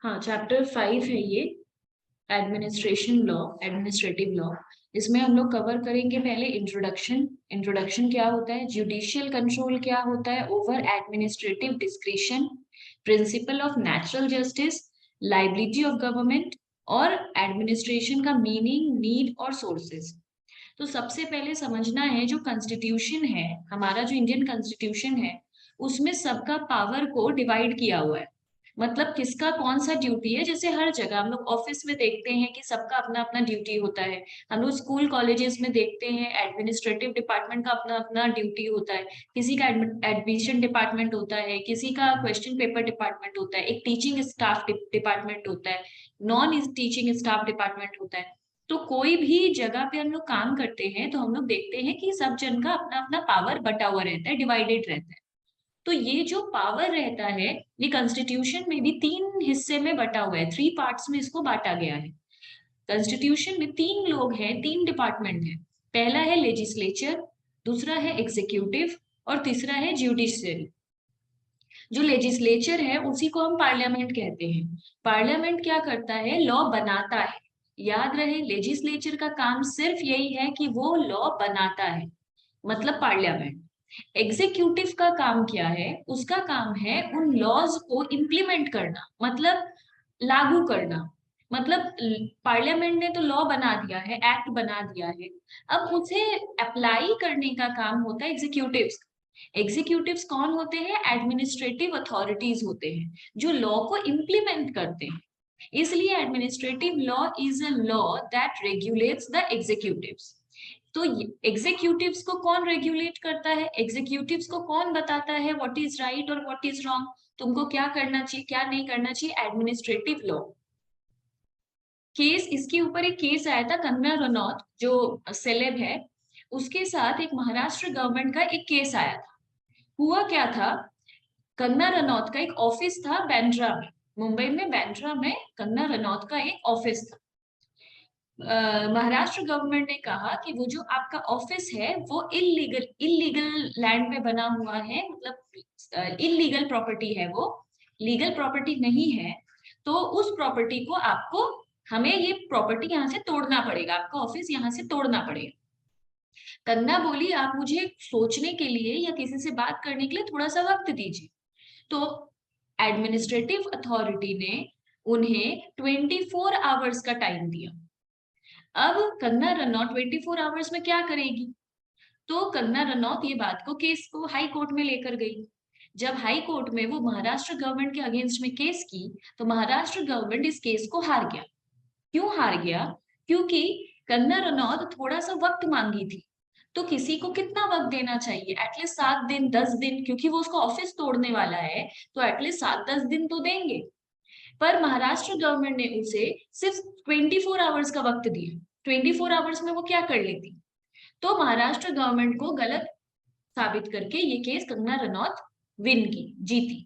हाँ, चैप्टर 5 है ये, एडमिनिस्ट्रेशन लॉ, एडमिनिस्ट्रेटिव लॉ। इसमें हम लोग कवर करेंगे पहले इंट्रोडक्शन। इंट्रोडक्शन क्या होता है, जुडिशियल कंट्रोल क्या होता है over administrative discretion, principle of natural justice, liability of government और एडमिनिस्ट्रेशन का मीनिंग, नीड और सोर्सेज। तो सबसे पहले समझना है जो कॉन्स्टिट्यूशन है हमारा, जो इंडियन कॉन्स्टिट्यूशन है, उसमें सबका पावर को डिवाइड किया हुआ है। मतलब किसका कौन सा ड्यूटी है। जैसे हर जगह हम लोग ऑफिस में देखते हैं कि सबका अपना अपना ड्यूटी होता है। हम लोग स्कूल कॉलेजेस में देखते हैं एडमिनिस्ट्रेटिव डिपार्टमेंट का अपना अपना ड्यूटी होता है। किसी का एडमिशन डिपार्टमेंट होता है, किसी का क्वेश्चन पेपर डिपार्टमेंट होता है, एक टीचिंग स्टाफ डिपार्टमेंट होता है, नॉन टीचिंग स्टाफ डिपार्टमेंट होता है। तो कोई भी जगह पे हम लोग काम करते हैं तो हम लोग देखते हैं कि सब जन का अपना अपना पावर बटा हुआ रहता है, डिवाइडेड रहता है। तो ये जो पावर रहता है, ये कॉन्स्टिट्यूशन में भी तीन हिस्से में बटा हुआ है, 3 पार्ट्स में इसको बांटा गया है। कॉन्स्टिट्यूशन में 3 लोग हैं, 3 डिपार्टमेंट है। पहला है लेजिस्लेचर, दूसरा है एग्जीक्यूटिव और तीसरा है जुडिशियल। जो लेजिस्लेचर है उसी को हम पार्लियामेंट कहते हैं। पार्लियामेंट क्या करता है, लॉ बनाता है। याद रहे, लेजिस्लेचर का काम सिर्फ यही है कि वो लॉ बनाता है, मतलब पार्लियामेंट। एग्जीक्यूटिव का काम क्या है, उसका काम है उन लॉज को इम्प्लीमेंट करना, मतलब लागू करना। मतलब पार्लियामेंट ने तो लॉ बना दिया है, एक्ट बना दिया है, अब उसे अप्लाई करने का काम होता है एग्जीक्यूटिव्स। एग्जीक्यूटिव्स कौन होते हैं, एडमिनिस्ट्रेटिव अथॉरिटीज होते हैं, जो लॉ को इम्प्लीमेंट करते हैं। इसलिए administrative law is a law that regulates the executives. तो एग्जीक्यूटिव्स को कौन रेगुलेट करता है, एग्जीक्यूटिव्स को कौन बताता है व्हाट इज राइट और व्हाट इज रॉन्ग, तुमको क्या करना चाहिए क्या नहीं करना चाहिए, एडमिनिस्ट्रेटिव लॉ। केस, इसके ऊपर एक केस आया था, कंगना रनौत जो सेलेब है, उसके साथ एक महाराष्ट्र गवर्नमेंट का एक केस आया था। हुआ क्या था, कंगना रनौत का एक ऑफिस था बैंड्रा में, मुंबई में बैंड्रा में कंगना रनौत का एक ऑफिस था। महाराष्ट्र गवर्नमेंट ने कहा कि वो जो आपका ऑफिस है वो इलीगल इलीगल लैंड पे बना हुआ है, मतलब इलीगल प्रॉपर्टी है, वो लीगल प्रॉपर्टी नहीं है। तो उस प्रॉपर्टी को आपको, हमें ये प्रॉपर्टी यहाँ से तोड़ना पड़ेगा, आपका ऑफिस यहाँ से तोड़ना पड़ेगा। कंगना बोली आप मुझे सोचने के लिए या किसी से बात करने के लिए थोड़ा सा वक्त दीजिए। तो एडमिनिस्ट्रेटिव अथॉरिटी ने उन्हें 24 आवर्स का टाइम दिया। अब कंगना रनौत 24 आवर्स में क्या करेगी, तो कंगना रनौत ये बात को, केस को हाई कोर्ट में लेकर गई। जब हाई कोर्ट में वो महाराष्ट्र गवर्नमेंट के अगेंस्ट में केस की, तो महाराष्ट्र गवर्नमेंट इस केस को हार गया। क्यों हार गया, क्योंकि कंगना रनौत थोड़ा सा वक्त मांगी थी। तो किसी को कितना वक्त देना चाहिए, एटलीस्ट 7 दिन 10 दिन, क्योंकि वो उसका ऑफिस तोड़ने वाला है, तो एटलीस्ट 7-10 दिन तो देंगे। पर महाराष्ट्र गवर्नमेंट ने उसे सिर्फ 24 आवर्स का वक्त दिया। 24 आवर्स में वो क्या कर लेती। तो महाराष्ट्र गवर्नमेंट को गलत साबित करके ये केस कंगना रनौत विन की, जीती।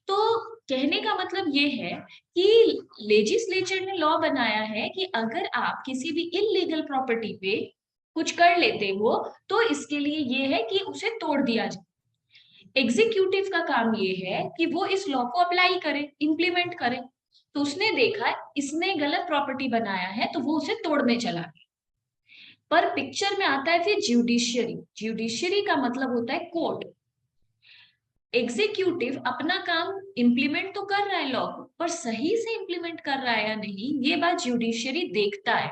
तो कहने का मतलब ये है कि लेजिस्लेचर ने लॉ बनाया है कि अगर आप किसी भी इलीगल प्रॉपर्टी पे कुछ कर लेते हो तो इसके लिए ये है कि उसे तोड़ दिया जाए। एग्जीक्यूटिव का काम ये है कि वो इस लॉ को अप्लाई करे, इंप्लीमेंट करे। तो उसने देखा इसने गलत प्रॉपर्टी बनाया है तो वो उसे तोड़ने चला गया। पर पिक्चर में आता है फिर ज्यूडिशियरी। ज्यूडिशियरी का मतलब होता है कोर्ट। एग्जीक्यूटिव अपना काम इंप्लीमेंट तो कर रहा है लॉ को, पर सही से इंप्लीमेंट कर रहा है या नहीं, ये बात ज्यूडिशियरी देखता है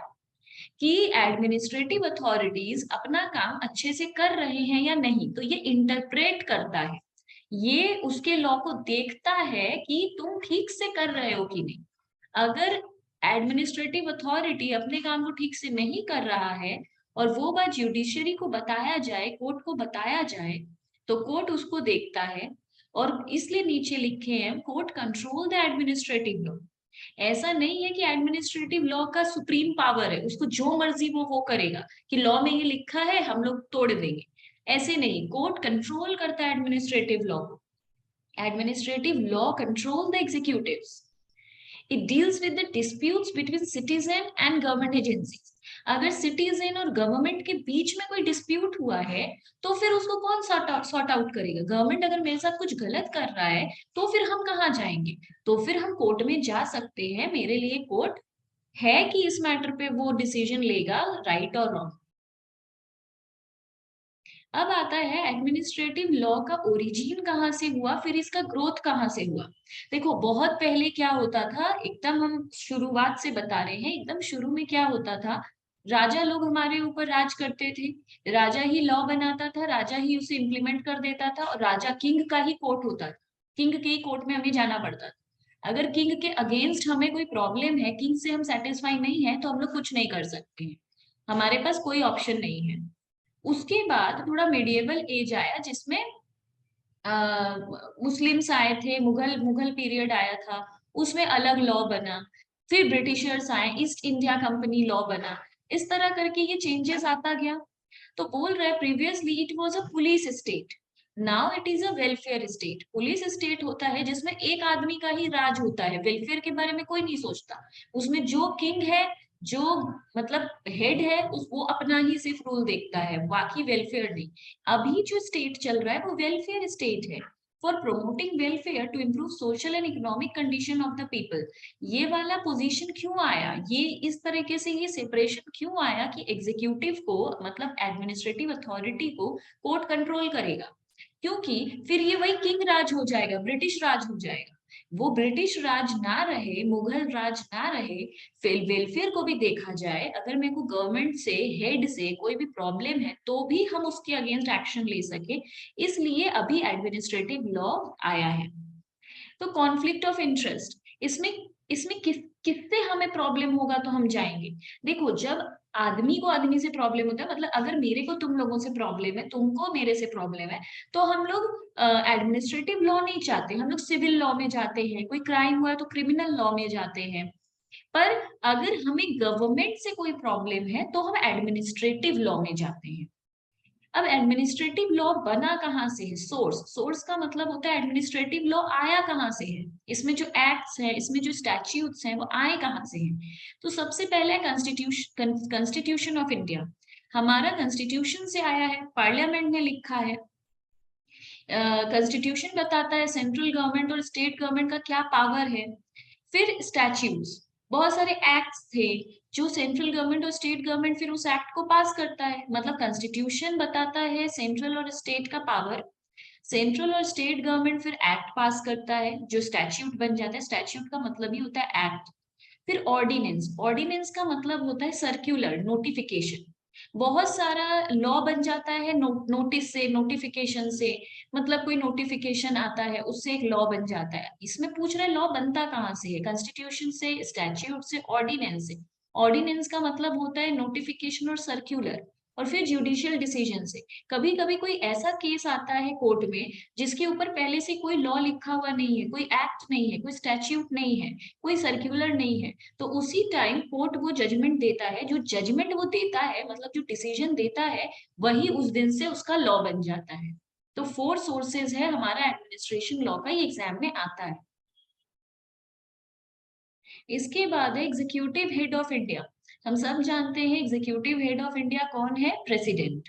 कि एडमिनिस्ट्रेटिव अथॉरिटीज अपना काम अच्छे से कर रहे हैं या नहीं। तो ये इंटरप्रेट करता है, ये उसके लॉ को देखता है कि तुम ठीक से कर रहे हो कि नहीं। अगर एडमिनिस्ट्रेटिव अथॉरिटी अपने काम को ठीक से नहीं कर रहा है और वो बात जुडिशरी को बताया जाए, कोर्ट को बताया जाए, तो कोर्ट उसको देखता है। और इसलिए नीचे लिखे हैं, court control the administrative law. ऐसा नहीं है कि एडमिनिस्ट्रेटिव लॉ का सुप्रीम पावर है, उसको जो मर्जी वो करेगा कि लॉ में ये लिखा है हम लोग तोड़ देंगे। ऐसे नहीं, कोर्ट कंट्रोल करता है एडमिनिस्ट्रेटिव लॉ को। Administrative law control the executives. It deals with the disputes between citizen and government agencies. अगर सिटीजन और गवर्नमेंट के बीच में कोई डिस्प्यूट हुआ है तो फिर उसको कौन सॉर्ट आउट करेगा? गवर्नमेंट अगर मेरे साथ कुछ गलत कर रहा है तो फिर हम कहाँ जाएंगे? तो फिर हम कोर्ट में जा सकते हैं, मेरे लिए कोर्ट है कि इस मैटर पे वो डिसीजन लेगा राइट और रॉन्ग। अब आता है एडमिनिस्ट्रेटिव लॉ का ओरिजिन कहाँ से हुआ, फिर इसका ग्रोथ कहाँ से हुआ। देखो बहुत पहले क्या होता था, एकदम हम शुरुआत से बता रहे हैं, एकदम शुरू में क्या होता था, राजा लोग हमारे ऊपर राज करते थे, राजा ही लॉ बनाता था, राजा ही उसे इम्प्लीमेंट कर देता था, और राजा किंग का ही कोर्ट होता था, किंग के ही कोर्ट में हमें जाना पड़ता था। अगर किंग के अगेंस्ट हमें कोई प्रॉब्लम है, किंग से हम सेटिस्फाई नहीं है, तो हम लोग कुछ नहीं कर सकते हैं, हमारे पास कोई ऑप्शन नहीं है। उसके बाद थोड़ा मेडिएवल एज आया जिसमें मुस्लिम्स आए थे, मुगल मुगल पीरियड आया था, उसमें अलग लॉ बना, फिर ब्रिटिशर्स आए, ईस्ट इंडिया कंपनी लॉ बना, इस तरह करके ये चेंजेस आता गया। तो बोल रहे previously it was a police state, now it is a welfare state. Police state होता है जिसमें एक आदमी का ही राज होता है, वेलफेयर के बारे में कोई नहीं सोचता, उसमें जो किंग है, जो मतलब हेड है, वो अपना ही सिर्फ रूल देखता है, बाकी वेलफेयर नहीं। अभी जो स्टेट चल रहा है वो वेलफेयर स्टेट है, for promoting welfare to improve social and economic condition of the people. ये वाला पोजीशन क्यों आया, ये इस तरीके से ये सेपरेशन क्यों आया कि एग्जीक्यूटिव को मतलब एडमिनिस्ट्रेटिव अथॉरिटी को कोर्ट कंट्रोल करेगा, क्योंकि फिर ये वही किंग राज हो जाएगा, ब्रिटिश राज हो जाएगा। वो ब्रिटिश राज ना रहे, मुगल राज ना रहे, फिर वेलफेयर को भी देखा जाए, अगर मेरे को गवर्नमेंट से हेड से कोई भी प्रॉब्लम है तो भी हम उसके अगेंस्ट एक्शन ले सके, इसलिए अभी एडमिनिस्ट्रेटिव लॉ आया है। तो कॉन्फ्लिक्ट ऑफ इंटरेस्ट, इसमें इसमें किससे हमें प्रॉब्लम होगा तो हम जाएंगे। देखो जब आदमी को आदमी से प्रॉब्लम होता है, मतलब अगर मेरे को तुम लोगों से प्रॉब्लम है, तुमको मेरे से प्रॉब्लम है, तो हम लोग एडमिनिस्ट्रेटिव लॉ नहीं चाहते, हम लोग सिविल लॉ में जाते हैं, कोई क्राइम हुआ है तो क्रिमिनल लॉ में जाते हैं। पर अगर हमें गवर्नमेंट से कोई प्रॉब्लम है तो हम एडमिनिस्ट्रेटिव लॉ में जाते हैं। अब एडमिनिस्ट्रेटिव लॉ बना कहाँ से है, सोर्स, सोर्स का मतलब होता है एडमिनिस्ट्रेटिव लॉ आया कहाँ से है, इसमें जो एक्ट्स है, इसमें जो स्टैट्यूट्स हैं वो आए कहाँ से हैं। तो सबसे पहले कॉन्स्टिट्यूशन ऑफ इंडिया, हमारा कॉन्स्टिट्यूशन से आया है, पार्लियामेंट ने लिखा है। कॉन्स्टिट्यूशन बताता है सेंट्रल गवर्नमेंट और स्टेट गवर्नमेंट का क्या पावर है। फिर स्टैट्यूट्स, बहुत सारे एक्ट्स थे जो सेंट्रल गवर्नमेंट और स्टेट गवर्नमेंट फिर उस एक्ट को पास करता है। मतलब कॉन्स्टिट्यूशन बताता है सेंट्रल और स्टेट का पावर, सेंट्रल और स्टेट गवर्नमेंट फिर एक्ट पास करता है जो स्टैट्यूट बन जाता है, स्टैट्यूट का मतलब ही होता है एक्ट। फिर ऑर्डिनेंस, ऑर्डिनेंस का मतलब होता है सर्क्यूलर, नोटिफिकेशन। बहुत सारा लॉ बन जाता है नोटिस से, नोटिफिकेशन से, मतलब कोई नोटिफिकेशन आता है उससे एक लॉ बन जाता है। इसमें पूछ रहे लॉ बनता कहाँ से है, कॉन्स्टिट्यूशन से, स्टैट्यूट से, ऑर्डिनेंस से। ऑर्डिनेंस का मतलब होता है नोटिफिकेशन और सर्क्यूलर। और फिर जुडिशियल डिसीजन से, कभी कभी कोई ऐसा केस आता है कोर्ट में जिसके ऊपर पहले से कोई लॉ लिखा हुआ नहीं है, कोई एक्ट नहीं है, कोई स्टैट्यूट नहीं है, कोई सर्क्यूलर नहीं है, तो उसी टाइम कोर्ट वो जजमेंट देता है, जो जजमेंट वो देता है मतलब जो डिसीजन देता है वही उस दिन से उसका लॉ बन जाता है। तो 4 सोर्सेज है हमारा एडमिनिस्ट्रेशन लॉ का, ये एग्जाम में आता है। इसके बाद है एग्जीक्यूटिव हेड ऑफ इंडिया। हम सब जानते हैं एग्जीक्यूटिव हेड ऑफ इंडिया कौन है, प्रेसिडेंट।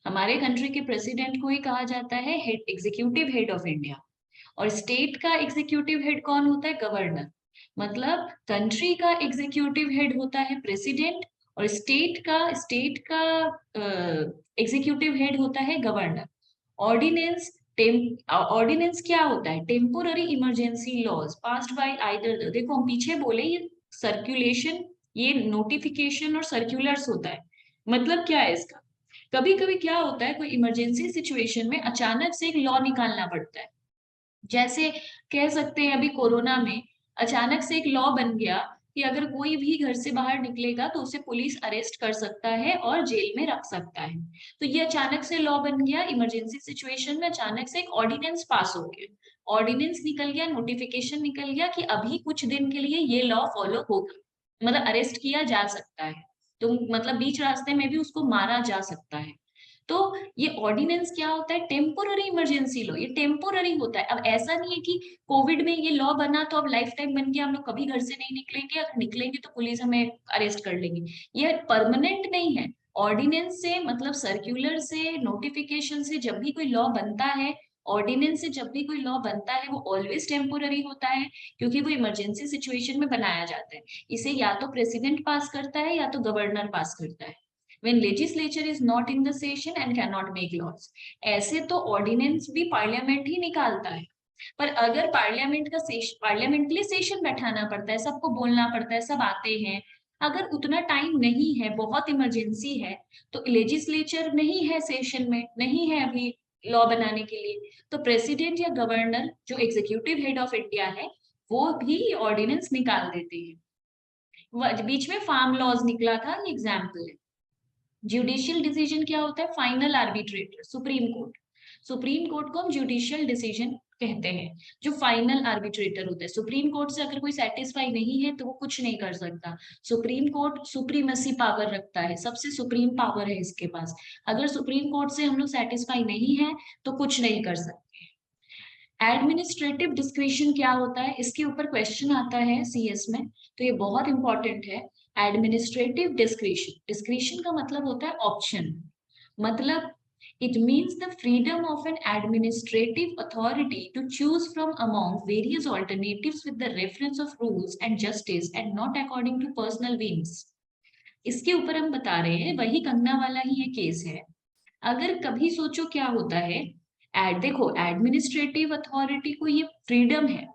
हमारे कंट्री के प्रेसिडेंट को ही कहा जाता है head, executive head of India. और स्टेट का एग्जीक्यूटिव हेड कौन होता है, गवर्नर। मतलब कंट्री का एग्जीक्यूटिव हेड होता है प्रेसिडेंट, और स्टेट का एग्जीक्यूटिव हेड होता है गवर्नर। ऑर्डिनेंस, ऑर्डिनेंस क्या होता है, temporary emergency laws passed by either, देखो हम पीछे बोले ये सर्कुलेशन, ये नोटिफिकेशन और सर्कुलर्स होता है। मतलब क्या है इसका, कभी कभी क्या होता है कोई इमरजेंसी सिचुएशन में अचानक से एक लॉ निकालना पड़ता है। जैसे कह सकते हैं अभी कोरोना में अचानक से एक लॉ बन गया कि अगर कोई भी घर से बाहर निकलेगा तो उसे पुलिस अरेस्ट कर सकता है और जेल में रख सकता है। तो ये अचानक से लॉ बन गया, इमरजेंसी सिचुएशन में अचानक से एक ऑर्डिनेंस पास हो गया, ऑर्डिनेंस निकल गया, नोटिफिकेशन निकल गया कि अभी कुछ दिन के लिए ये लॉ फॉलो होगा, मतलब अरेस्ट किया जा सकता है, तो मतलब बीच रास्ते में भी उसको मारा जा सकता है। तो ये ऑर्डिनेंस क्या होता है, टेम्पोररी इमरजेंसी लॉ, ये टेम्पोररी होता है। अब ऐसा नहीं है कि कोविड में ये लॉ बना तो अब लाइफ टाइम बन गया, हम लोग कभी घर से नहीं निकलेंगे, अगर निकलेंगे तो पुलिस हमें अरेस्ट कर लेंगे। ये परमानेंट नहीं है। ऑर्डिनेंस से मतलब सर्क्यूलर से, नोटिफिकेशन से जब भी कोई लॉ बनता है, ऑर्डिनेंस से जब भी कोई लॉ बनता है, वो ऑलवेज टेम्पोररी होता है, क्योंकि वो इमरजेंसी सिचुएशन में बनाया जाता है। इसे या तो प्रेसिडेंट पास करता है या तो गवर्नर पास करता है, when legislature is not in the session and cannot make laws। ऐसे तो ऑर्डिनेंस भी पार्लियामेंट ही निकालता है, पर अगर पार्लियामेंट का पार्लियामेंट के लिए सेशन बैठाना पड़ता है, सबको बोलना पड़ता है, सब आते हैं, अगर उतना टाइम नहीं है, बहुत इमरजेंसी है, तो लेजिस्लेचर नहीं है सेशन में, नहीं है अभी लॉ बनाने के लिए, तो प्रेसिडेंट या गवर्नर जो एग्जीक्यूटिव हेड ऑफ इंडिया है, वो भी ऑर्डिनेंस निकाल देते हैं। बीच में फार्म लॉज निकला था, ये एग्जाम्पल है। जुडिशियल डिसीजन क्या होता है, final arbitrator, supreme court. Supreme court को हम जुडिशियल डिसीजन कहते हैं, जो फाइनल आर्बिट्रेटर होता है। सुप्रीम कोर्ट से अगर कोई सेटिस्फाई नहीं है तो वो कुछ नहीं कर सकता। सुप्रीम कोर्ट सुप्रीमेसी पावर रखता है, सबसे सुप्रीम पावर है इसके पास। अगर सुप्रीम कोर्ट से हम लोग सेटिस्फाई नहीं है तो कुछ नहीं कर सकते। एडमिनिस्ट्रेटिव डिस्क्रिशन क्या होता है, इसके ऊपर क्वेश्चन आता है सीएस में, तो ये बहुत इंपॉर्टेंट है। एडमिनिस्ट्रेटिव डिस्क्रिशन, डिस्क्रिशन का मतलब होता है ऑप्शन, मतलब it means the freedom of an administrative authority to choose from among various alternatives with the reference of rules and justice and not according to personal whims। इसके ऊपर हम बता रहे हैं, वही कंगना वाला ही ये केस है। अगर कभी सोचो क्या होता है, देखो एडमिनिस्ट्रेटिव अथॉरिटी को ये फ्रीडम है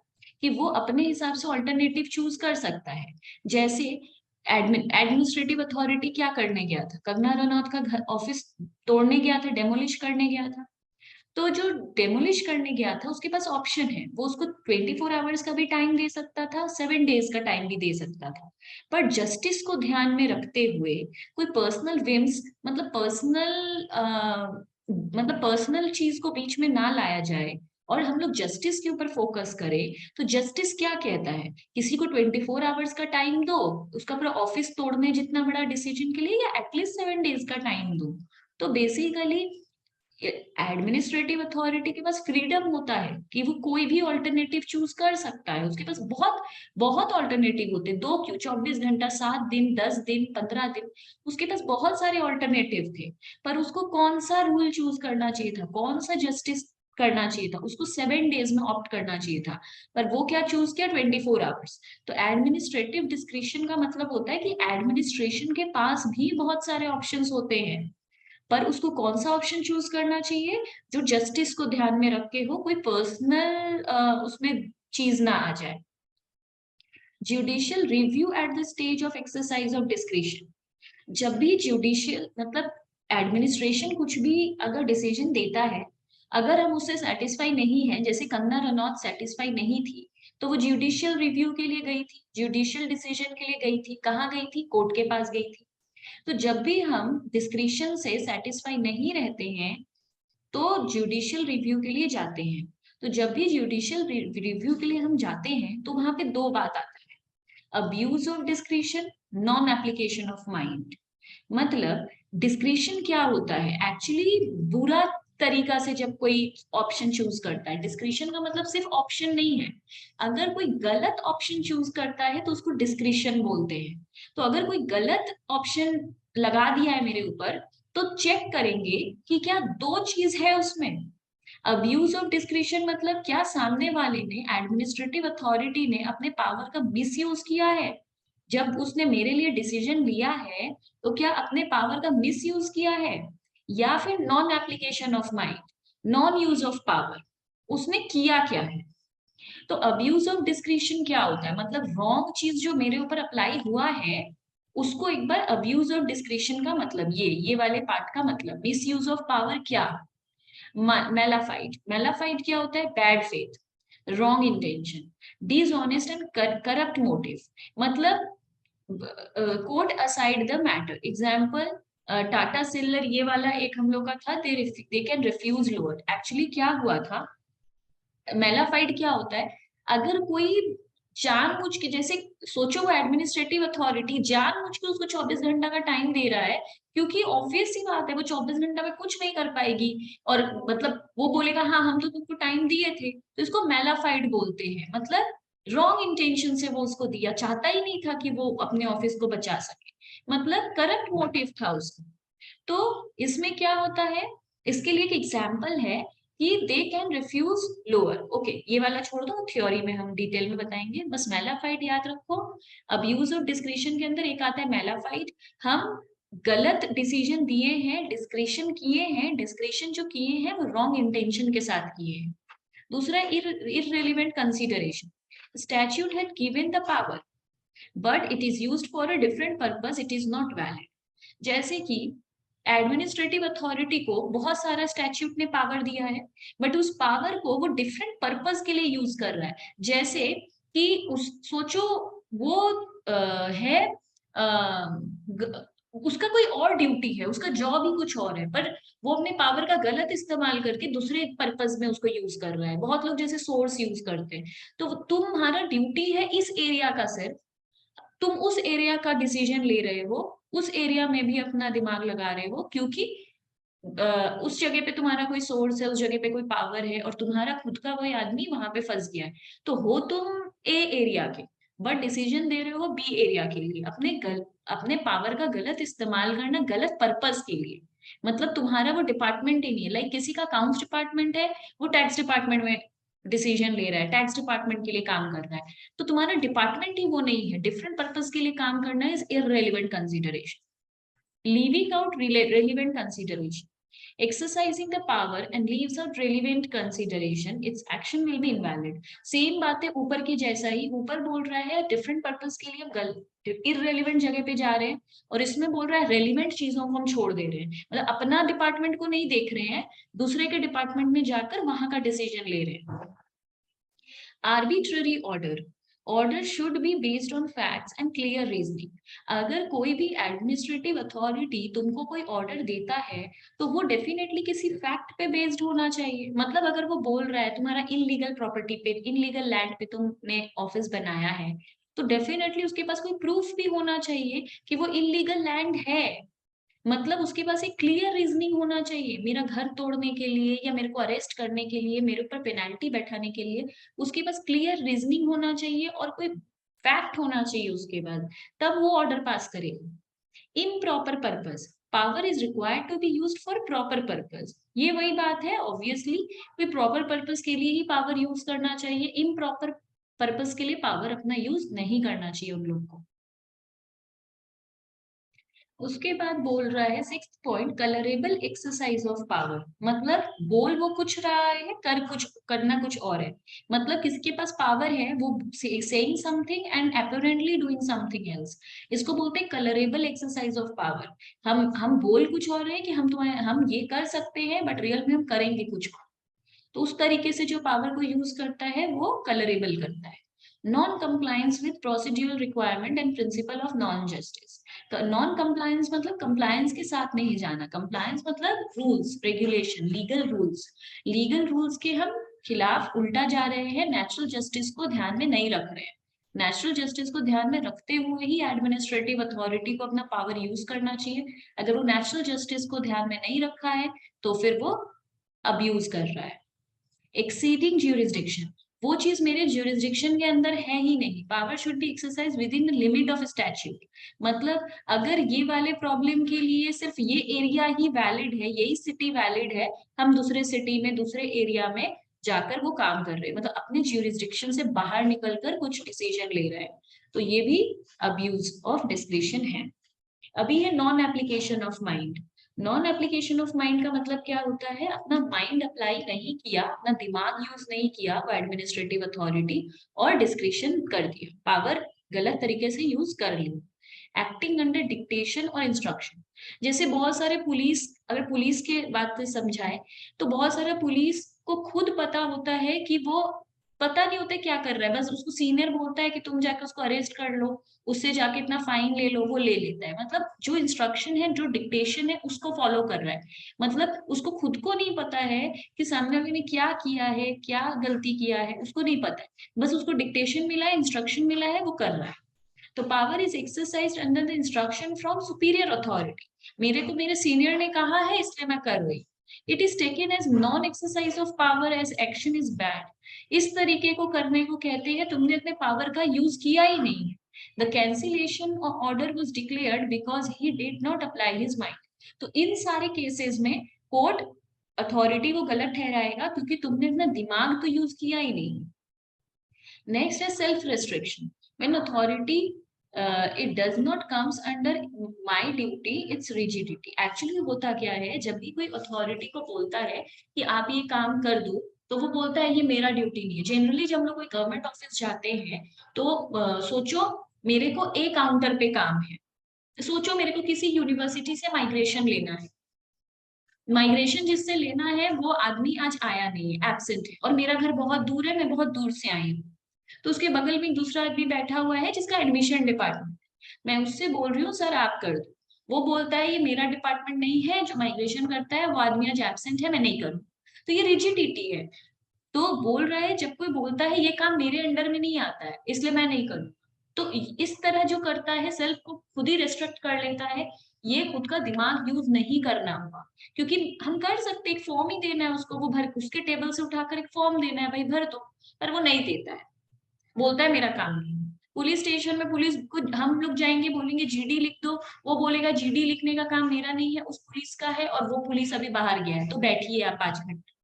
कि वो अपने हिसाब से ऑल्टरनेटिव चूज कर सकता है। जैसे एडमिनिस्ट्रेटिव अथॉरिटी क्या करने गया था, कंगना रनौत का घर ऑफिस तोड़ने गया था, डेमोलिश करने गया था। तो जो डेमोलिश करने गया था उसके पास ऑप्शन है, वो उसको 24 आवर्स का भी टाइम दे सकता था, 7 डेज का टाइम भी दे सकता था। पर जस्टिस को ध्यान में रखते हुए, कोई पर्सनल विम्स मतलब पर्सनल चीज को बीच में ना लाया जाए और हम लोग जस्टिस के ऊपर फोकस करें, तो जस्टिस क्या कहता है, किसी को 24 आवर्स का टाइम दो उसका पूरा ऑफिस तोड़ने जितना बड़ा डिसीजन के लिए, या एटलीस्ट 7 डेज का टाइम दो। तो बेसिकली एडमिनिस्ट्रेटिव अथॉरिटी के पास फ्रीडम होता है कि वो कोई भी ऑल्टरनेटिव चूज कर सकता है। उसके पास बहुत बहुत ऑल्टरनेटिव होते हैं, 2 क्यों, 24 घंटा, 7 दिन, 10 दिन, 15 दिन, उसके पास बहुत सारे ऑल्टरनेटिव थे। पर उसको कौन सा रूल चूज करना चाहिए था, कौन सा जस्टिस करना चाहिए था, उसको 7 डेज में ऑप्ट करना चाहिए था, पर वो क्या चूज किया, 24 आवर्स। तो एडमिनिस्ट्रेटिव डिस्क्रिशन का मतलब होता है कि एडमिनिस्ट्रेशन के पास भी बहुत सारे ऑप्शंस होते हैं, पर उसको कौन सा ऑप्शन चूज करना चाहिए, जो जस्टिस को ध्यान में रख के हो, कोई पर्सनल उसमें चीज ना आ जाए। Judicial review at the stage of exercise of discretion, जब भी जुडिशियल मतलब एडमिनिस्ट्रेशन कुछ भी अगर डिसीजन देता है, अगर हम उससे सेटिस्फाई नहीं है, जैसे कंगना रनौत सेटिस्फाई नहीं थी, तो वो जुडिशियल रिव्यू के लिए गई थी, जुडिशियल डिसीजन के लिए गई थी, कहाँ गई थी, कोर्ट के पास गई थी। तो जब भी हम डिस्क्रिशन से सेटिस्फाई नहीं रहते हैं तो जुडिशियल रिव्यू के लिए जाते हैं। तो जब भी जुडिशियल रिव्यू के लिए हम जाते हैं तो वहां पे दो बात आता है, abuse of discretion, non application of mind. मतलब डिस्क्रिशन क्या होता है, एक्चुअली बुरा तरीका से जब कोई ऑप्शन चूज करता है, डिस्क्रिशन का मतलब सिर्फ ऑप्शन नहीं है। अगर कोई गलत ऑप्शन चूज करता है तो उसको डिस्क्रिशन बोलते हैं। तो अगर कोई गलत ऑप्शन लगा दिया है मेरे ऊपर, तो चेक करेंगे कि क्या दो चीज है उसमें। अब्यूज ऑफ डिस्क्रिशन मतलब क्या सामने वाले ने, एडमिनिस्ट्रेटिव अथॉरिटी ने अपने पावर का मिसयूज किया है, जब उसने मेरे लिए डिसीजन लिया है तो क्या अपने पावर का मिसयूज किया है, या फिर non application of mind, non use of power, उसने किया क्या है। तो अब्यूज ऑफ डिस्क्रिशन क्या होता है, मतलब रॉन्ग चीज जो मेरे ऊपर अप्लाई हुआ है उसको एक बार अब्यूज ऑफ डिस्क्रिशन का मतलब ये वाले पार्ट का मतलब, मिस यूज ऑफ पावर क्या, मेलाफाइड, मेलाफाइड क्या होता है, bad faith, wrong intention, dishonest and corrupt motive, मतलब court aside the matter. Example Tata सिल्लर, ये वाला एक हम लोग का था, they can refuse lower. Actually क्या हुआ था, मेलाफाइड क्या होता है, अगर कोई जानबूझ के, जैसे सोचो वो एडमिनिस्ट्रेटिव अथॉरिटी जानबूझ के उसको 24 घंटा का टाइम दे रहा है, क्योंकि ऑब्वियस सी बात है वो 24 घंटा में कुछ नहीं कर पाएगी, और मतलब वो बोलेगा हाँ हम तो तुमको टाइम दिए थे, तो इसको मेलाफाइड बोलते हैं। मतलब रॉन्ग इंटेंशन से वो उसको दिया, चाहता ही नहीं था कि वो अपने ऑफिस को बचा सके, मतलब करप्ट मोटिव था उसका। तो इसमें क्या होता है, इसके लिए एक एग्जाम्पल है कि they can refuse lower. Okay, ये वाला छोड़ दो, थ्योरी में हम डिटेल में बताएंगे, बस मेलाफाइड याद रखो। अब्यूज ऑफ डिस्क्रिशन के अंदर एक आता है मेलाफाइड। हम गलत डिसीजन दिए हैं, डिस्क्रिशन किए हैं, डिस्क्रिशन जो किए हैं वो रॉन्ग इंटेंशन के साथ किए हैं। दूसरा irrelevant consideration. Statute had given the power, but it is used for a different purpose. It is not valid. जैसे कि एडमिनिस्ट्रेटिव अथॉरिटी को बहुत सारा स्टैट्यूट ने पावर दिया है, बट उस पावर को वो डिफरेंट पर्पस के लिए यूज कर रहा है। जैसे कि उस सोचो वो है उसका कोई और ड्यूटी है, उसका जॉब ही कुछ और है, पर वो अपने पावर का गलत इस्तेमाल करके दूसरे पर्पस में उसको यूज कर रहा है। बहुत लोग जैसे सोर्स यूज करते हैं, तो तुम्हारा ड्यूटी है इस एरिया का सिर्फ, तुम उस एरिया का डिसीजन ले रहे हो, उस एरिया में भी अपना दिमाग लगा रहे हो, क्योंकि उस जगह पे तुम्हारा कोई सोर्स है, उस जगह पे कोई पावर है, और तुम्हारा खुद का कोई आदमी वहां पे फंस गया है। तो हो तुम ए एरिया के, बट डिसीजन दे रहे हो बी एरिया के लिए, अपने पावर का गलत इस्तेमाल करना गलत पर्पस के लिए। मतलब तुम्हारा वो डिपार्टमेंट ही नहीं है, लाइक किसी का अकाउंट्स डिपार्टमेंट है, वो टैक्स डिपार्टमेंट में डिसीजन ले रहा है, टैक्स डिपार्टमेंट के लिए काम कर रहा है, तो तुम्हारा डिपार्टमेंट ही वो नहीं है, डिफरेंट पर्पस के लिए काम करना is irrelevant consideration. Leaving out relevant consideration. Exercising the power and leaves out relevant consideration, its action will be invalid. Same बात है ऊपर की जैसा ही, ऊपर बोल रहा है डिफरेंट पर्पस के लिए हम इररेलेवेंट जगह पे जा रहे हैं, और इसमें बोल रहा है रेलिवेंट चीजों को हम छोड़ दे रहे हैं, मतलब अपना डिपार्टमेंट को नहीं देख रहे हैं, दूसरे के डिपार्टमेंट में जाकर वहां का डिसीजन ले रहे हैं। Arbitrary order, order should be based on facts and clear reasoning. अगर कोई भी एडमिनिस्ट्रेटिव अथॉरिटी तुमको कोई ऑर्डर देता है, तो वो डेफिनेटली किसी फैक्ट पे बेस्ड होना चाहिए। मतलब अगर वो बोल रहा है तुम्हारा इनलीगल प्रॉपर्टी पे, इनलीगल लैंड पे तुमने ऑफिस बनाया है, तो डेफिनेटली उसके पास कोई प्रूफ भी होना चाहिए कि वो इनलीगल लैंड है। मतलब उसके पास एक क्लियर रीजनिंग होना चाहिए, मेरा घर तोड़ने के लिए या मेरे को अरेस्ट करने के लिए, मेरे ऊपर पेनाल्टी बैठाने के लिए उसके पास क्लियर रीजनिंग होना चाहिए, और कोई फैक्ट होना चाहिए उसके बाद, तब वो ऑर्डर पास करेगा। Improper purpose, power is required to be used for proper purpose. ये वही बात है, ऑब्वियसली कोई प्रॉपर पर्पस के लिए ही पावर यूज करना चाहिए, इम्प्रॉपर पर्पस के लिए पावर अपना यूज नहीं करना चाहिए उन लोग को। उसके बाद बोल रहा है sixth point, colourable exercise of power. मतलब बोल वो कुछ रहा है, करना कुछ और है। मतलब किसके पास पावर है, वो saying something and apparently doing something else, इसको बोलते हैं कलरेबल एक्सरसाइज ऑफ पावर। हम बोल कुछ और है कि हम ये कर सकते हैं, बट रियल में हम करेंगे कुछ और। तो उस तरीके से जो पावर को यूज करता है वो कलरेबल करता है। Non compliance with procedural requirement and principle of non justice. Non compliance मतलब कंप्लायंस के साथ नहीं जाना, कंप्लायंस मतलब रूल्स रेगुलेशन, लीगल रूल्स के हम खिलाफ उल्टा जा रहे हैं, नेचुरल जस्टिस को ध्यान में नहीं रख रहे हैं। नेचुरल जस्टिस को ध्यान में रखते हुए ही एडमिनिस्ट्रेटिव अथॉरिटी को अपना पावर यूज करना चाहिए। अगर वो नेचुरल जस्टिस को ध्यान में नहीं रखा है, तो फिर वो अब्यूज कर रहा है। एक्सीडिंग ज्यूरिसडिक्शन, वो चीज मेरे ज्यूरिसडिक्शन के अंदर है ही नहीं। Power should be exercise with in the limit of statute. मतलब अगर ये वाले प्रॉब्लम के लिए सिर्फ ये एरिया ही वैलिड है, यही सिटी वैलिड है, हम दूसरे सिटी में दूसरे एरिया में जाकर वो काम कर रहे हैं, मतलब अपने ज्यूरिसडिक्शन से बाहर निकलकर कुछ डिसीजन ले रहे हैं, तो ये भी अब्यूज ऑफ डिस्क्रिशन है। अभी है non application of mind. Non application of mind का मतलब क्या होता है, अपना माइंड अप्लाई नहीं किया, अपना दिमाग यूज नहीं किया वो एडमिनिस्ट्रेटिव अथॉरिटी, और डिस्क्रिशन कर दिया, पावर गलत तरीके से यूज कर ली। एक्टिंग अंडर डिक्टेशन और इंस्ट्रक्शन, जैसे बहुत सारे पुलिस, अगर पुलिस के बात से समझाए, तो बहुत सारा पुलिस को खुद पता होता है कि वो पता नहीं होता क्या कर रहा है, बस उसको सीनियर बोलता है कि तुम जाके उसको अरेस्ट कर लो, उससे जाके इतना फाइन ले लो, वो ले लेता है। मतलब जो इंस्ट्रक्शन है, जो डिक्टेशन है, उसको फॉलो कर रहा है। मतलब उसको खुद को नहीं पता है कि सामने वाले ने क्या किया है, क्या गलती किया है, उसको नहीं पता है। बस उसको डिक्टेशन मिला है, इंस्ट्रक्शन मिला है, वो कर रहा है। तो power is exercise under the instruction from superior authority. मेरे को मेरे सीनियर ने कहा है इसलिए मैं कर रही। It is taken as non exercise of power as action is bad. इस तरीके को करने को कहते हैं तुमने अपने पावर का यूज किया ही नहीं है। The cancellation order was declared because he did not apply his mind. तो इन सारे केसेस में कोर्ट अथॉरिटी को गलत ठहराएगा क्योंकि तुमने अपना दिमाग तो यूज किया ही नहीं। नेक्स्ट है self restriction. When authority it does not comes under my duty it's rigidity. Actually होता क्या है, जब भी कोई अथॉरिटी को बोलता है कि आप ये काम कर दो, तो वो बोलता है ये मेरा ड्यूटी नहीं है। जनरली जब हम लोग कोई गवर्नमेंट ऑफिस जाते हैं तो सोचो मेरे को एक काउंटर पे काम है, सोचो मेरे को किसी यूनिवर्सिटी से माइग्रेशन लेना है, माइग्रेशन जिससे लेना है वो आदमी आज आया नहीं है, एब्सेंट है, और मेरा घर बहुत दूर है, मैं बहुत दूर से आई हूँ। तो उसके बगल में एक दूसरा आदमी बैठा हुआ है जिसका एडमिशन डिपार्टमेंट, मैं उससे बोल रही हूँ सर आप कर दो, वो बोलता है ये मेरा डिपार्टमेंट नहीं है, जो माइग्रेशन करता है वो आदमी आज एब्सेंट है, मैं नहीं करूँ। तो ये रिजिडिटी है। तो बोल रहा है जब कोई बोलता है ये काम मेरे अंडर में नहीं आता है इसलिए मैं नहीं करूँ, तो इस तरह जो करता है सेल्फ को खुद ही रेस्ट्रिक्ट कर लेता है। ये खुद का दिमाग यूज नहीं करना हुआ, क्योंकि हम कर सकते एक फॉर्म ही देना है उसको, वो भर उसके टेबल से उठाकर एक फॉर्म देना है, भाई भर दो, पर वो नहीं देता है, बोलता है मेरा काम नहीं है। पुलिस स्टेशन में पुलिस को हम लोग जाएंगे, बोलेंगे जीडी लिख दो, वो बोलेगा जीडी लिखने का काम मेरा नहीं है, उस पुलिस का है, और वो पुलिस अभी बाहर गया है तो बैठिए आप 5 घंटे।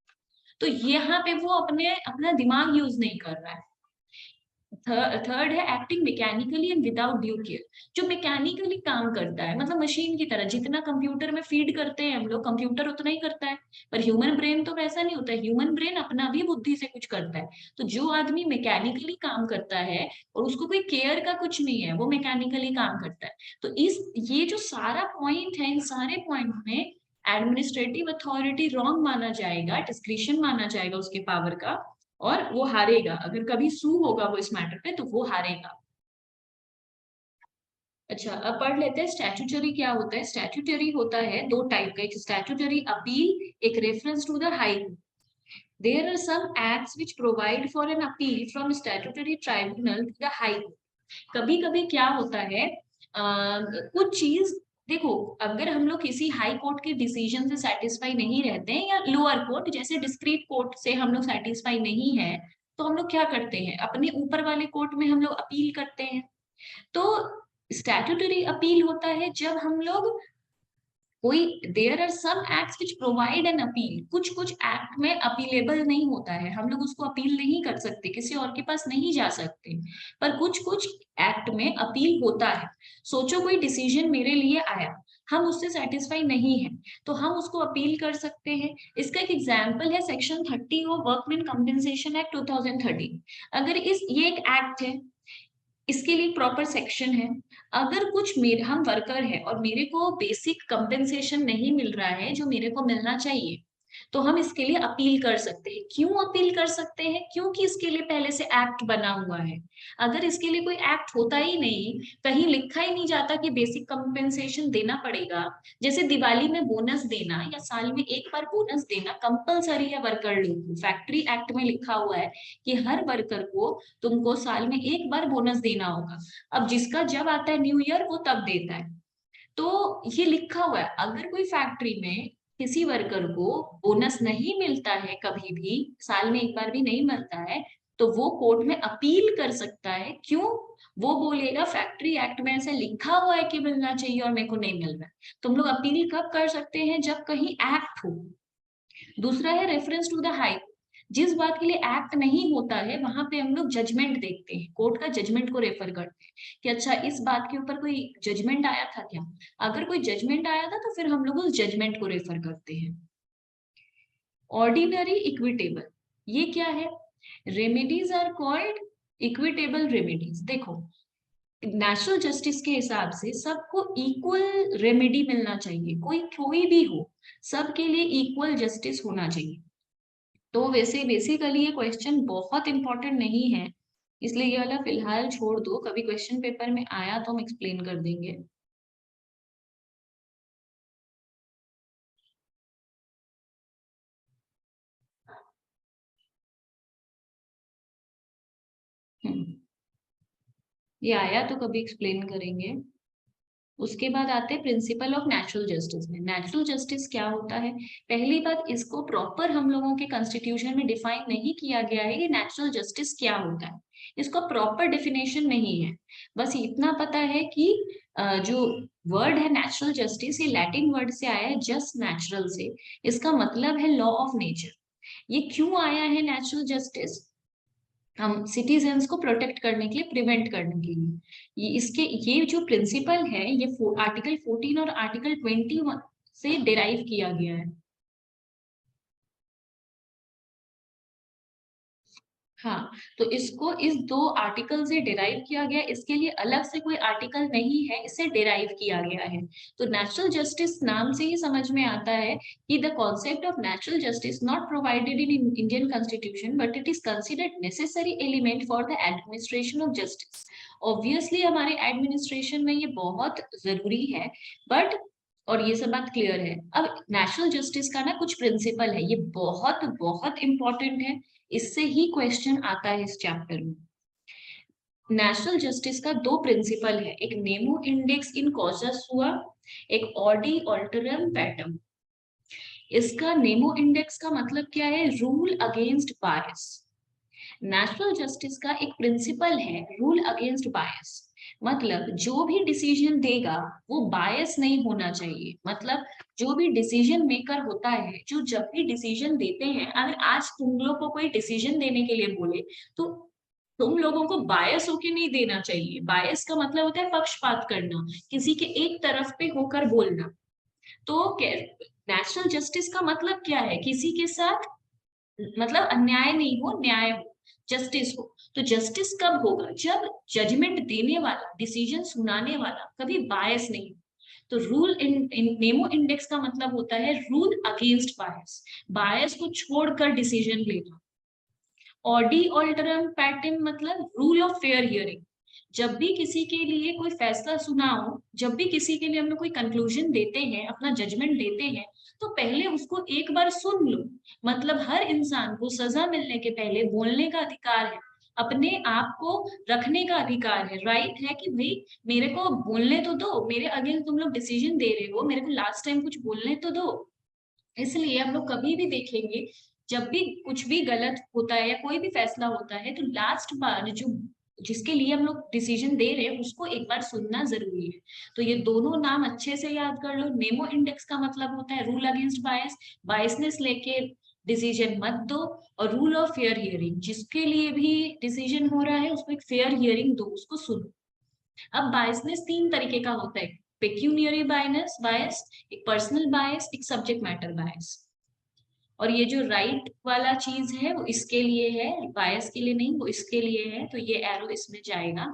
तो यहाँ पे वो अपना दिमाग यूज नहीं कर रहा है। थर्ड है acting mechanically and without due care. जो मैकेनिकली काम करता है, मतलब मशीन की तरह, जितना कंप्यूटर में फीड करते हैं हम लोग, कंप्यूटर उतना ही करता है, पर ह्यूमन ब्रेन तो वैसा नहीं होता है, ह्यूमन ब्रेन अपना भी बुद्धि से कुछ करता है। तो जो आदमी मैकेनिकली काम करता है और उसको कोई केयर का कुछ नहीं है, वो मैकेनिकली काम करता है। तो ये जो सारा पॉइंट है, इन सारे पॉइंट में एडमिनिस्ट्रेटिव अथॉरिटी रॉन्ग माना जाएगा, डिस्क्रिशन माना जाएगा उसके पावर का, और वो हारेगा। अगर कभी सू होगा वो इस मैटर पे तो वो हारेगा। अच्छा, अब पढ़ लेते हैं स्टैट्यूटरी क्या होता है। स्टैट्यूटरी होता है दो टाइप का, एक स्टैट्यूटरी अपील, एक reference to the high court. There are some acts which provide for an appeal from statutory tribunal to the high court. कभी कभी क्या होता है, कुछ चीज, देखो, अगर हम लोग किसी हाई कोर्ट के डिसीजन से सेटिस्फाई नहीं रहते हैं, या लोअर कोर्ट जैसे डिस्क्रीट कोर्ट से हम लोग सेटिस्फाई नहीं है, तो हम लोग क्या करते हैं, अपने ऊपर वाले कोर्ट में हम लोग अपील करते हैं। तो स्टैट्यूटरी अपील होता है जब हम लोग कोई, there are some acts which provide an appeal, कुछ कुछ एक्ट में अपीलेबल नहीं होता है, हम लोग उसको अपील नहीं कर सकते, किसी और के पास नहीं जा सकते, पर कुछ कुछ एक्ट में अपील होता है। सोचो कोई डिसीजन मेरे लिए आया, हम उससे सेटिस्फाई नहीं है, तो हम उसको अपील कर सकते हैं। इसका एक एग्जाम्पल है section 30 of workman compensation act 2013। अगर ये एक एक्ट है, इसके लिए प्रॉपर सेक्शन है। अगर कुछ मेरे, हम वर्कर है और मेरे को बेसिक कंपेंसेशन नहीं मिल रहा है जो मेरे को मिलना चाहिए, तो हम इसके लिए अपील कर सकते हैं। क्यों अपील कर सकते हैं? क्योंकि इसके लिए पहले से एक्ट बना हुआ है। अगर इसके लिए कोई एक्ट होता ही नहीं, कहीं लिखा ही नहीं जाता कि बेसिक कंपेंसेशन देना पड़ेगा, जैसे दिवाली में बोनस देना या साल में एक बार बोनस देना कंपलसरी है वर्कर लोग को, फैक्ट्री एक्ट में लिखा हुआ है कि हर वर्कर को तुमको साल में एक बार बोनस देना होगा। अब जिसका जब आता है न्यू ईयर वो तब देता है, तो ये लिखा हुआ है। अगर कोई फैक्ट्री में किसी वर्कर को बोनस नहीं मिलता है, कभी भी साल में एक बार भी नहीं मिलता है, तो वो कोर्ट में अपील कर सकता है। क्यों? वो बोलेगा फैक्ट्री एक्ट में ऐसा लिखा हुआ है कि मिलना चाहिए और मेरे को नहीं मिल रहा है। तुम लोग अपील कब कर सकते हैं? जब कहीं एक्ट हो। दूसरा है रेफरेंस टू द हाई। जिस बात के लिए एक्ट नहीं होता है वहां पे हम लोग जजमेंट देखते हैं, कोर्ट का जजमेंट को रेफर करते हैं कि अच्छा इस बात के ऊपर कोई जजमेंट आया था क्या। अगर कोई जजमेंट आया था तो फिर हम लोग उस जजमेंट को रेफर करते हैं। ऑर्डिनरी इक्विटेबल, ये क्या है? Remedies are called equitable remedies. देखो, नेचुरल जस्टिस के हिसाब से सबको इक्वल रेमेडी मिलना चाहिए, कोई कोई भी हो, सबके लिए इक्वल जस्टिस होना चाहिए। तो वैसे बेसिकली ये क्वेश्चन बहुत इंपॉर्टेंट नहीं है, इसलिए ये वाला फिलहाल छोड़ दो, कभी क्वेश्चन पेपर में आया तो हम एक्सप्लेन कर देंगे। ये आया तो कभी एक्सप्लेन करेंगे। उसके बाद आते हैं प्रिंसिपल ऑफ नेचुरल जस्टिस में। नेचुरल जस्टिस क्या होता है? पहली बात, इसको प्रॉपर हम लोगों के कॉन्स्टिट्यूशन में डिफाइन नहीं किया गया है कि नेचुरल जस्टिस क्या होता है। इसका प्रॉपर डेफिनेशन नहीं है। बस इतना पता है कि जो वर्ड है नेचुरल जस्टिस, ये लैटिन वर्ड से आया है, जस्ट नेचुरल से। इसका मतलब है लॉ ऑफ नेचर। ये क्यों आया है नेचुरल जस्टिस? हम सिटीजन्स को प्रोटेक्ट करने के लिए, प्रिवेंट करने के लिए। ये जो प्रिंसिपल है, ये आर्टिकल 14 और आर्टिकल 21 से डिराइव किया गया है। हाँ, तो इसको इस दो आर्टिकल से डिराइव किया गया, इसके लिए अलग से कोई आर्टिकल नहीं है, इसे डिराइव किया गया है। तो नेचुरल जस्टिस नाम से ही समझ में आता है कि the concept of natural justice not provided in Indian constitution but it is considered necessary element for the administration of justice. Obviously हमारे एडमिनिस्ट्रेशन में ये बहुत जरूरी है, बट और ये सब बात क्लियर है। अब नेचुरल जस्टिस का ना कुछ प्रिंसिपल है, ये बहुत बहुत इंपॉर्टेंट है, इससे ही क्वेश्चन आता है इस चैप्टर में। नेशनल जस्टिस का दो प्रिंसिपल है, एक नेमो इंडेक्स इन कॉजस हुआ, एक ऑडी ऑल्टरम पैटर्न। इसका नेमो इंडेक्स का मतलब क्या है? रूल अगेंस्ट बायस। नेशनल जस्टिस का एक प्रिंसिपल है रूल अगेंस्ट बायस, मतलब जो भी डिसीजन देगा वो बायस नहीं होना चाहिए। मतलब जो भी डिसीजन मेकर होता है, जो जब भी डिसीजन देते हैं, अगर आज तुम लोग को कोई डिसीजन देने के लिए बोले तो तुम लोगों को बायस होके नहीं देना चाहिए। बायस का मतलब होता है पक्षपात करना, किसी के एक तरफ पे होकर बोलना। तो नेशनल जस्टिस का मतलब क्या है? किसी के साथ मतलब अन्याय नहीं हो, न्याय हो, जस्टिस हो। तो जस्टिस कब होगा? जब जजमेंट देने वाला, डिसीजन सुनाने वाला कभी बायस नहीं। तो रूल इन नेमो इंडेक्स का मतलब होता है रूल अगेंस्ट बायस, बायस को छोड़कर डिसीजन लेना। ऑडी ऑल्टरम पैटर्न मतलब रूल ऑफ फेयर हियरिंग। जब भी किसी के लिए कोई फैसला सुनाओ, जब भी किसी के लिए हम लोग कोई कंक्लूजन देते हैं, अपना जजमेंट देते हैं, तो पहले उसको एक बार सुन लो। मतलब हर इंसान को सजा मिलने के पहले बोलने का अधिकार है, अपने आप को रखने का अधिकार है, राइट है कि भाई मेरे को बोलने तो दो, मेरे अगेंस्ट तुम लोग डिसीजन दे रहे हो, मेरे को लास्ट टाइम कुछ बोलने तो दो। इसलिए हम लोग कभी भी देखेंगे, जब भी कुछ भी गलत होता है या कोई भी फैसला होता है, तो लास्ट बार जो जिसके लिए हम लोग डिसीजन दे रहे हैं उसको एक बार सुनना जरूरी है। तो ये दोनों नाम अच्छे से याद कर लो। नेमो इंडेक्स का मतलब होता है रूल अगेंस्ट बायस, बायसनेस लेके डिसीजन मत दो। और रूल ऑफ फेयर हियरिंग, जिसके लिए भी डिसीजन हो रहा है उसको एक फेयर हियरिंग दो, उसको सुनो। अब बायसनेस तीन तरीके का होता है, पेक्यूनियरी बायस बायस, एक पर्सनल बायस, एक सब्जेक्ट मैटर बायस। और ये जो राइट वाला चीज है वो इसके लिए है, बायस के लिए नहीं, वो इसके लिए है, तो ये एरो इसमें जाएगा।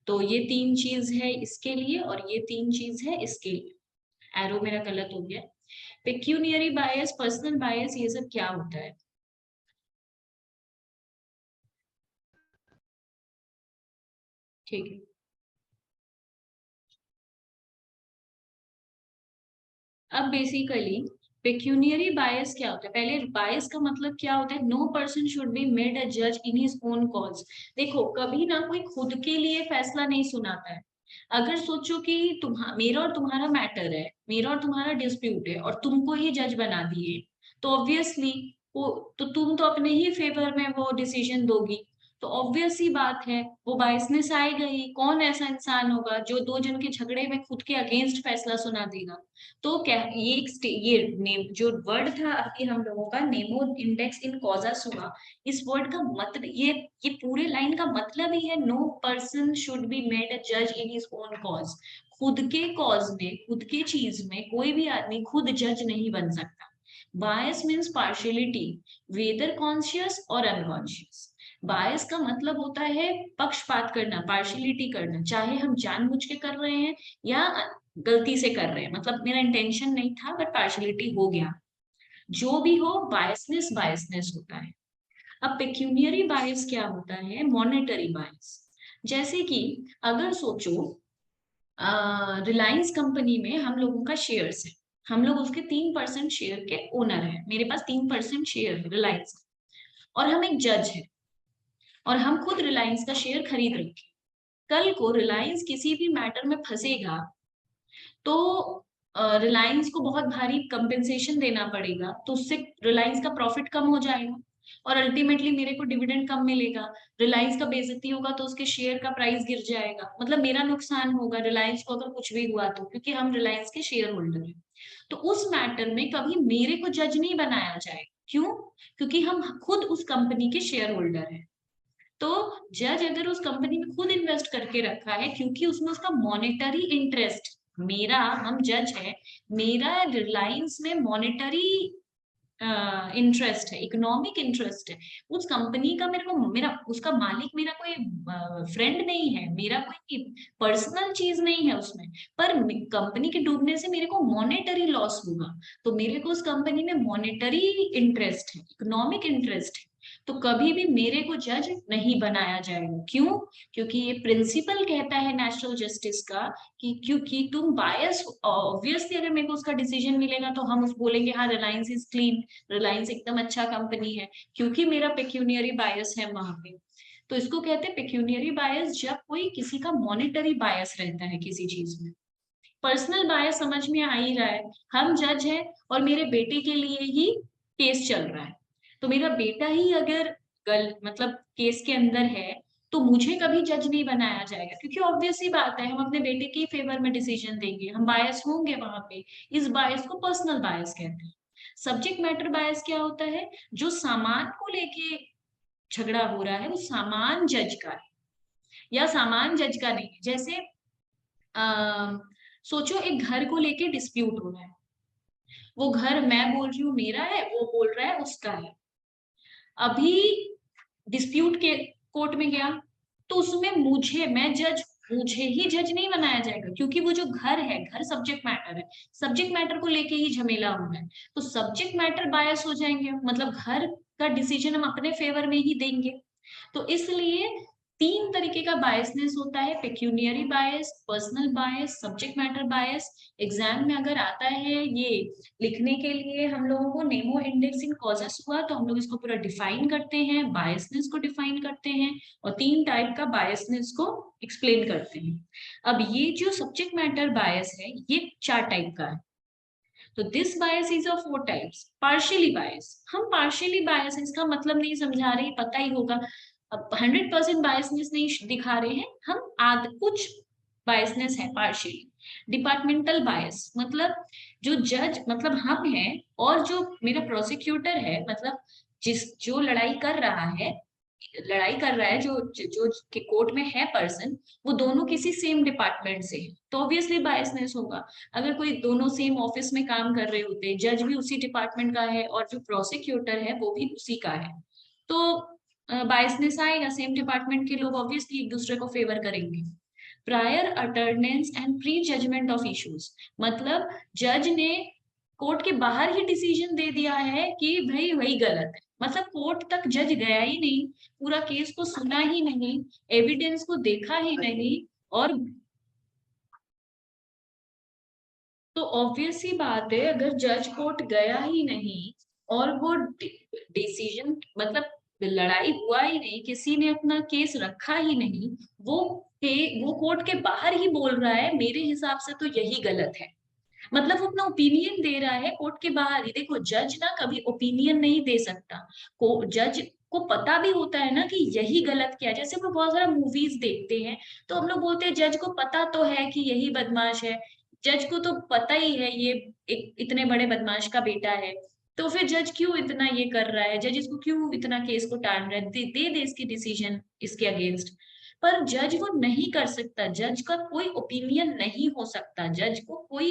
तो ये तीन चीज है इसके लिए और ये तीन चीज है इसके लिए। एरो मेरा गलत हो गया। पेक्यूनियरी बायस, पर्सनल बायस, ये सब क्या होता है? ठीक है। अब बेसिकली पेक्यूनियरी बायस क्या होता है? पहले बायस का मतलब क्या होता है? No person should be made a जज इन हिज ओन कॉज। देखो, कभी ना कोई खुद के लिए फैसला नहीं सुनाता है। अगर सोचो कि मेरा और तुम्हारा मैटर है, मेरा और तुम्हारा डिस्प्यूट है और तुमको ही जज बना दिए, तो ऑब्वियसली वो, तो तुम तो अपने ही फेवर में वो डिसीजन दोगी। तो ऑब्वियस ही बात है वो बायसनेस आएगा ही। कौन ऐसा इंसान होगा जो दो जन के झगड़े में खुद के अगेंस्ट फैसला सुना देगा? तो क्या ये ये नेम जो वर्ड था अभी हम लोगों का, नेमो इंडेक्स इन कॉजा सुआ, इस वर्ड का मतलब ये पूरे लाइन का मतलब ही है no person should be made a जज इन हिज ओन कॉज। खुद के कॉज में, खुद के चीज में कोई भी आदमी खुद जज नहीं बन सकता। बायस मीन्स पार्शियलिटी, वेदर कॉन्शियस और अनकॉन्शियस। बायस का मतलब होता है पक्षपात करना, पार्शियलिटी करना, चाहे हम जानबूझ के कर रहे हैं या गलती से कर रहे हैं, मतलब मेरा इंटेंशन नहीं था बट पार्शियलिटी हो गया। जो भी हो, बायसनेस बायसनेस होता है। अब पेक्यूनियरी बायस क्या होता है? मॉनेटरी बायस। जैसे कि अगर सोचो रिलायंस कंपनी में हम लोगों का शेयर्स है, हम लोग उसके 3% शेयर के ओनर है, मेरे पास 3% शेयर है रिलायंस का, और हम एक जज है और हम खुद रिलायंस का शेयर खरीद रखे। कल को रिलायंस किसी भी मैटर में फंसेगा तो रिलायंस को बहुत भारी कंपेंसेशन देना पड़ेगा, तो उससे रिलायंस का प्रॉफिट कम हो जाएगा और अल्टीमेटली मेरे को डिविडेंड कम मिलेगा। रिलायंस का बेइज्जती होगा तो उसके शेयर का प्राइस गिर जाएगा, मतलब मेरा नुकसान होगा रिलायंस को अगर कुछ भी हुआ तो, क्योंकि हम रिलायंस के शेयर होल्डर हैं। तो उस मैटर में कभी मेरे को जज नहीं बनाया जाएगा। क्यों? क्योंकि हम खुद उस कंपनी के शेयर होल्डर हैं। तो जज अगर उस कंपनी में खुद इन्वेस्ट करके रखा है, क्योंकि उसमें उसका मॉनेटरी इंटरेस्ट, मेरा, हम जज है, मेरा रिलायंस में मॉनेटरी इंटरेस्ट है, इकोनॉमिक इंटरेस्ट है उस कंपनी का, मेरे को, मेरा उसका मालिक मेरा कोई फ्रेंड नहीं है, मेरा कोई पर्सनल चीज नहीं है उसमें, पर कंपनी के डूबने से मेरे को मॉनेटरी लॉस होगा, तो मेरे को उस कंपनी में मॉनेटरी इंटरेस्ट है, इकोनॉमिक इंटरेस्ट है, तो कभी भी मेरे को जज नहीं बनाया जाएगा। क्यों? क्योंकि ये प्रिंसिपल कहता है नेशनल जस्टिस का कि क्योंकि तुम बायस, ऑब्वियसली अगर मेरे को उसका डिसीजन मिलेगा तो हम उस बोलेंगे हाँ रिलायंस इज क्लीन, रिलायंस एकदम अच्छा कंपनी है, क्योंकि मेरा पेक्यूनियरी बायस है वहां पे। तो इसको कहते हैं पेक्यूनियरी बायस, जब कोई किसी का मॉनेटरी बायस रहता है किसी चीज में। पर्सनल बायस समझ में आ ही रहा है, हम जज है और मेरे बेटे के लिए ही केस चल रहा है, तो मेरा बेटा ही अगर मतलब केस के अंदर है तो मुझे कभी जज नहीं बनाया जाएगा, क्योंकि ऑब्वियस ही बात है हम अपने बेटे के फेवर में डिसीजन देंगे, हम बायस होंगे वहां पे। इस बायस को पर्सनल बायस कहते हैं। सब्जेक्ट मैटर बायस क्या होता है? जो सामान को लेके झगड़ा हो रहा है वो सामान जज का है या सामान जज का नहीं है। जैसे सोचो एक घर को लेके डिस्प्यूट हो रहा है, वो घर मैं बोल रही हूँ मेरा है, वो बोल रहा है उसका है। अभी डिस्प्यूट के कोर्ट में गया तो उसमें मुझे, मैं जज, मुझे ही जज नहीं बनाया जाएगा, क्योंकि वो जो घर है, घर सब्जेक्ट मैटर है, सब्जेक्ट मैटर को लेके ही झमेला हुआ है, तो सब्जेक्ट मैटर बायस हो जाएंगे, मतलब घर का डिसीजन हम अपने फेवर में ही देंगे। तो इसलिए तीन तरीके का बायसनेस होता है, पेक्यूनियरी बायस, पर्सनल बायस, सब्जेक्ट मैटर बायस। एग्जाम में अगर आता है ये लिखने के लिए हम लोगों को नेमो इंडेक्स इन कॉजेस हुआ तो हम लोग इसको पूरा डिफाइन करते हैं, बायसनेस को डिफाइन करते हैं और तीन टाइप का बायसनेस को एक्सप्लेन करते हैं। अब ये जो सब्जेक्ट मैटर बायस है ये चार टाइप का है। तो this bias is of four types. Partially bias, हम पार्शियली बायस, इसका मतलब नहीं समझा रहे, पता ही होगा। अब 100% बायसनेस नहीं दिखा रहे हैं हम, आध कुछ बायसनेस है पार्शियली। डिपार्टमेंटल बायस मतलब जो जज, मतलब हम हैं और जो मेरा प्रोसिक्यूटर है, मतलब जिस जो लड़ाई कर रहा है, लड़ाई कर रहा है, जो जो के कोर्ट में है पर्सन, वो दोनों किसी सेम डिपार्टमेंट से है, तो ऑब्वियसली बायसनेस होगा। अगर कोई दोनों सेम ऑफिस में काम कर रहे होते हैं, जज भी उसी डिपार्टमेंट का है और जो प्रोसिक्यूटर है वो भी उसी का है, तो बायसनेस आएगा, सेम डिपार्टमेंट के लोग ऑब्वियसली एक दूसरे को फेवर करेंगे। Prior utterances and prejudgement of issues, मतलब जज ने कोर्ट के बाहर ही डिसीजन दे दिया है कि भाई वही गलत है, मतलब कोर्ट तक जज गया ही नहीं, पूरा केस को सुना ही नहीं, एविडेंस को देखा ही नहीं, और तो ऑब्वियस ही बात है अगर जज कोर्ट गया ही नहीं और वो डिसीजन, मतलब लड़ाई हुआ ही नहीं, किसी ने अपना केस रखा ही नहीं, वो वो कोर्ट के बाहर ही बोल रहा है मेरे हिसाब से तो यही गलत है, मतलब वो अपना ओपिनियन दे रहा है कोर्ट के बाहर ही। देखो जज ना कभी ओपिनियन नहीं दे सकता, को जज को पता भी होता है ना कि यही गलत किया, जैसे वो बहुत सारा मूवीज देखते हैं तो हम लोग बोलते हैं जज को पता तो है कि यही बदमाश है, जज को तो पता ही है ये एक इतने बड़े बदमाश का बेटा है, तो फिर जज क्यों इतना ये कर रहा है, जज इसको क्यों इतना केस को टाल रहा है, दे इसकी डिसीजन इसके अगेंस्ट। पर जज वो नहीं कर सकता, जज का कोई ओपिनियन नहीं हो सकता, जज को कोई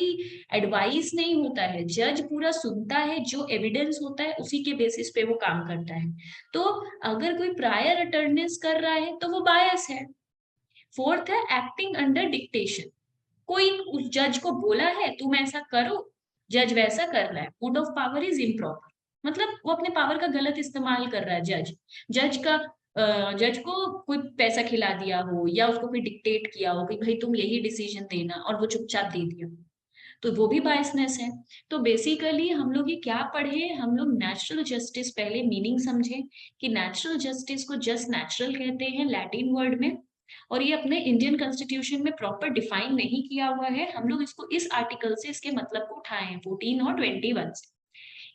एडवाइस नहीं होता है, जज पूरा सुनता है, जो एविडेंस होता है उसी के बेसिस पे वो काम करता है। तो अगर कोई प्रायर अटर्नेस कर रहा है तो वो बायस है। फोर्थ है एक्टिंग अंडर डिक्टेशन, कोई उस जज को बोला है तुम ऐसा करो, जज वैसा कर रहा है, mode of power is improper, मतलब वो अपने पावर का गलत इस्तेमाल कर रहा है। जज का जज को कोई पैसा खिला दिया हो या उसको कोई डिक्टेट किया हो कि भाई तुम यही डिसीजन देना, और वो चुपचाप दे दिया, तो वो भी बायसनेस है। तो बेसिकली हम लोग ये क्या पढ़े, हम लोग नेचुरल जस्टिस पहले मीनिंग समझे कि नेचुरल जस्टिस को जस्ट नेचुरल कहते हैं लैटिन वर्ड में, और ये अपने इंडियन कॉन्स्टिट्यूशन में प्रॉपर डिफाइन नहीं किया हुआ है। हम लोग इसको इस आर्टिकल से इसके मतलब को उठाए हैं 14 और 21 से।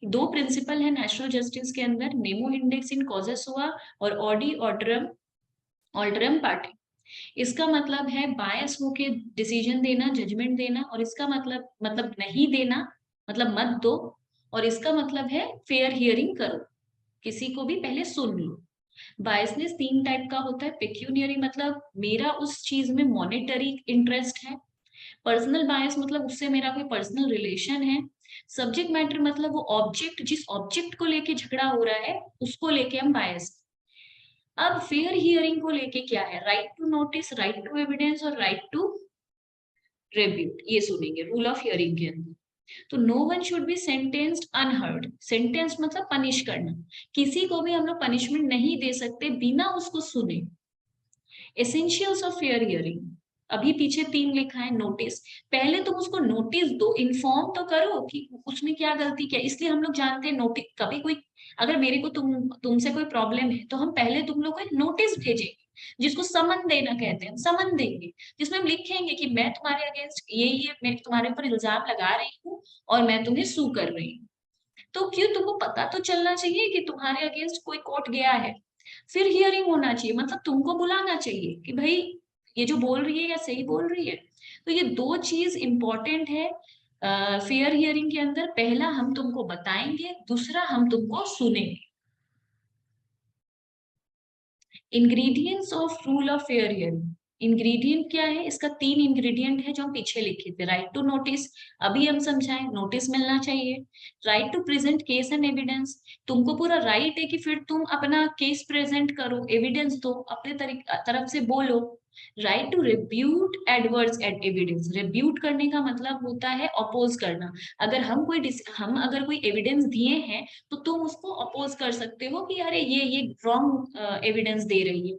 दो प्रिंसिपल है नेचुरल जस्टिस के अंदर, नेमो इंडेक्स इन कॉजेस हुआ और ऑडी ऑर्डरम ऑल्टरम पार्टी। इसका मतलब है बायस होके डिसीजन देना, जजमेंट देना, और इसका मतलब नहीं देना, मतलब मत दो, और इसका मतलब है फेयर हियरिंग करो, किसी को भी पहले सुन लो। बायसनेस तीन टाइप का होता है, पेक्यूनियरी मतलब मेरा उस चीज में मॉनेटरी इंटरेस्ट है, पर्सनल बायस मतलब उससे मेरा कोई पर्सनल रिलेशन है, सब्जेक्ट मैटर मतलब वो ऑब्जेक्ट, जिस ऑब्जेक्ट को लेके झगड़ा हो रहा है उसको लेके हम बायस। अब फेयर हियरिंग को लेके क्या है, right to notice, right to evidence और राइट टू रिब्यूट, ये सुनेंगे रूल ऑफ हियरिंग के अंदर। तो no one should be sentenced unheard, sentence मतलब पनिश करना, किसी को भी हम लोग पनिशमेंट नहीं दे सकते बिना उसको सुने। एसेंशियल्स ऑफ फेयर हियरिंग, अभी पीछे तीन लिखा है, नोटिस, पहले तुम उसको नोटिस दो, इन्फॉर्म तो करो कि उसने क्या गलती किया। इसलिए हम लोग जानते हैं नोटिस, कभी कोई अगर मेरे को तुमसे कोई प्रॉब्लम है तो हम पहले तुम लोग को एक नोटिस भेजेंगे, जिसको समन देना कहते हैं, हम समन देंगे, जिसमें हम लिखेंगे कि मैं तुम्हारे अगेंस्ट ये मैं तुम्हारे ऊपर इल्जाम लगा रही हूँ और मैं तुम्हें सू कर रही हूँ। तो क्यों, तुमको पता तो चलना चाहिए कि तुम्हारे अगेंस्ट कोई कोर्ट गया है। फिर हियरिंग होना चाहिए, मतलब तुमको बुलाना चाहिए कि भाई ये जो बोल रही है या सही बोल रही है। तो ये दो चीज इंपॉर्टेंट है फेयर हियरिंग के अंदर, पहला हम तुमको बताएंगे, दूसरा हम तुमको सुनेंगे। Ingredients of rule of fair hearing, ingredient क्या है, इसका तीन इंग्रेडिएंट है जो हम पीछे लिखे थे। राइट टू नोटिस, अभी हम समझाएं, नोटिस मिलना चाहिए। Right to present case and evidence, तुमको पूरा राइट है कि फिर तुम अपना केस प्रेजेंट करो, एविडेंस दो, अपने तरफ से बोलो। Right to rebut adverse at evidence, rebut करने का मतलब होता है अपोज करना। अगर हम अगर कोई एविडेंस दिए हैं तो तुम उसको अपोज कर सकते हो कि अरे ये रॉन्ग एविडेंस दे रही है।